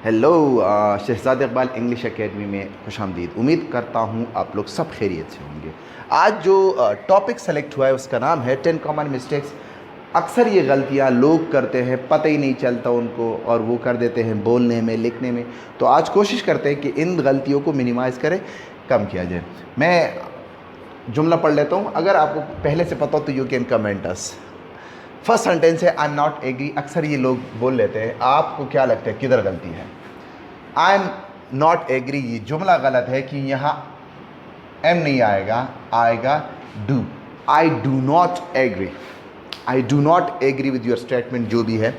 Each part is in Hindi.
Hello Shahzad Iqbal English academy में खुशामदीद। उम्मीद करता हूँ आप लोग सब खैरियत से होंगे। आज जो टॉपिक सेलेक्ट हुआ है उसका नाम है 10 कॉमन मिस्टेक्स। अक्सर ये गलतियाँ लोग करते हैं, पता ही नहीं चलता उनको और वो कर देते हैं बोलने में, लिखने में। तो आज कोशिश करते हैं कि इन गलतियों को मिनिमाइज़ करें, कम किया जाए। मैं जुमला पढ़ लेता हूँ, अगर आपको पहले से पता हो तो you can comment us. First sentence है आई एम नॉट एग्री। अक्सर ये लोग बोल लेते हैं, आपको क्या लगता है किधर गलती है? आई एम नॉट एग्री, ये जुमला गलत है कि यहाँ एम नहीं आएगा, आएगा do. I do not agree, I do not agree with your statement जो भी है।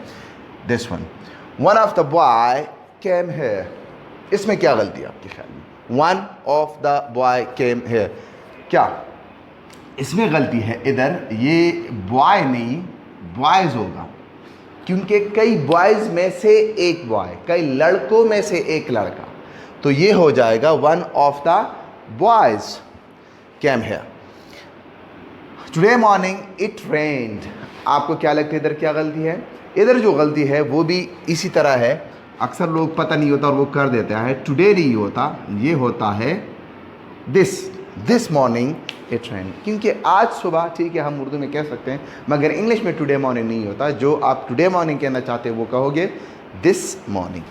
This one of the boy came here, इसमें क्या गलती है आपके ख्याल में? One of the boy came here, क्या इसमें गलती है? इधर ये बॉय नहीं बॉयज़ होगा, क्योंकि कई बॉयज़ में से एक बॉय, कई लड़कों में से एक लड़का, तो ये हो जाएगा one of the boys came here. Today morning it रेन्ड, आपको क्या लगता है इधर क्या गलती है? इधर जो गलती है वो भी इसी तरह है। अक्सर लोग पता नहीं होता और वो कर देते हैं। टुडे नहीं होता, ये होता है दिस मॉर्निंग इट रेन, क्योंकि आज सुबह, ठीक है हम उर्दू में कह सकते हैं, मगर इंग्लिश में टुडे मॉर्निंग नहीं होता। जो आप टुडे मॉर्निंग कहना चाहते हैं वो कहोगे दिस मॉर्निंग।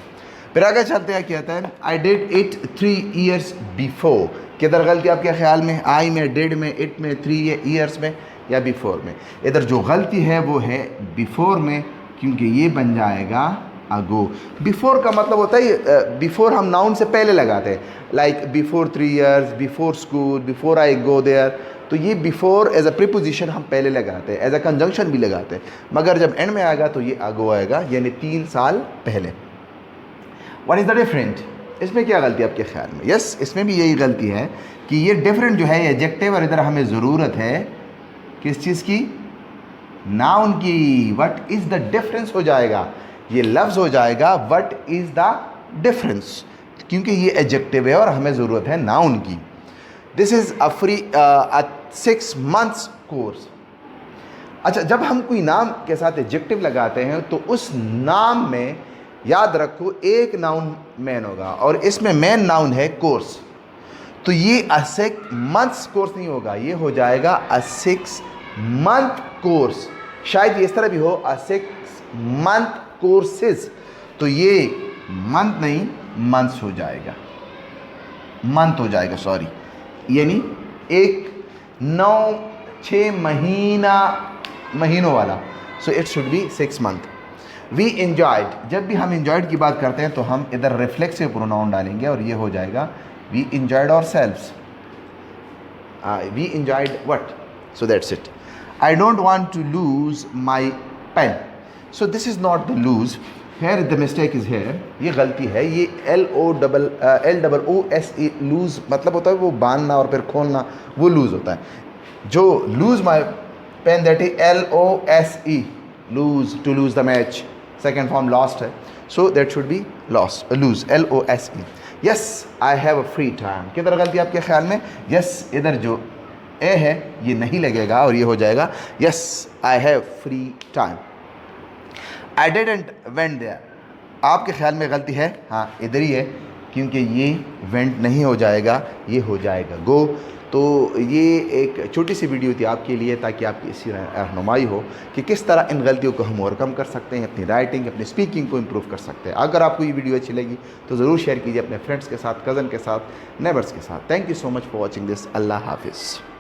फिर आगे चलते हैं, कहता है I did it 3 years before. किधर गलती आपके ख्याल में? आई में, डिड में, इट में, 3 years में या बिफोर में? इधर जो गलती है वो है बिफोर में, क्योंकि ये बन जाएगा अगो। बिफोर का मतलब होता है, बिफोर हम नाउन से पहले लगाते हैं, like before 3 years, before school, before I go there. तो ये बिफोर एज अ प्रीपोजिशन हम पहले लगाते हैं, एज अ कंजंक्शन भी लगाते हैं, मगर जब एंड में आएगा तो ये अगो आएगा, यानी 3 साल पहले। What is the different? इसमें क्या गलती है आपके ख्याल में? यस, इसमें भी यही गलती है कि ये डिफरेंट जो है एडजेक्टिव, और इधर हमें ज़रूरत है किस चीज़ की? नाउन की। व्हाट इज़ द डिफरेंस हो जाएगा, ये लफ्ज़ हो जाएगा व्हाट इज़ द डिफरेंस, क्योंकि ये एडजेक्टिव है और हमें ज़रूरत है नाउन की। This is a free 6 months course. अच्छा, जब हम कोई नाम के साथ एडजेक्टिव लगाते हैं तो उस नाम में याद रखो एक नाउन मैन होगा और इसमें मैन नाउन है कोर्स। तो ये अ 6 months कोर्स नहीं होगा, ये हो जाएगा अ 6 month कोर्स। शायद इस तरह भी हो, अ 6 month कोर्सेज। तो ये मंथ नहीं मंथ्स हो जाएगा, मंथ हो जाएगा, सॉरी, यानी 6 महीनों वाला। So it should be 6 month। We enjoyed, जब भी हम एंजॉयड की बात करते हैं तो हम इधर रिफ्लेक्सिव प्रोनाउन डालेंगे और ये हो जाएगा we enjoyed ourselves, we enjoyed what. So that's it. I don't want to lose my pain. So this is not the lose, here the mistake is here, ये गलती है। ये LOOSE लूज़ मतलब होता है वो बांधना और फिर खोलना, वो लूज़ होता है। जो lose my pen, that is LOSE, lose, to lose the match, second form lost है, so that should be lost, lose, LOSE। Yes, I have a free time, किधर गलती आपके ख्याल में? यस, इधर जो ए है ये नहीं लगेगा और ये हो जाएगा yes, I have free time. I didn't went there, आपके ख्याल में गलती है? हाँ, इधर ही है, क्योंकि ये वेंट नहीं हो जाएगा, ये हो जाएगा गो। तो ये एक छोटी सी वीडियो थी आपके लिए, ताकि आपकी इसी रहनुमाई हो कि किस तरह इन गलतियों को हम ओवरकम कर सकते हैं, अपनी राइटिंग, अपनी स्पीकिंग को इम्प्रूव कर सकते हैं। अगर आपको ये वीडियो अच्छी लगी तो ज़रूर शेयर कीजिए अपने फ्रेंड्स के साथ, कज़न के साथ, नेबर्स के साथ। Thank you so much for watching this. अल्लाह हाफिज़।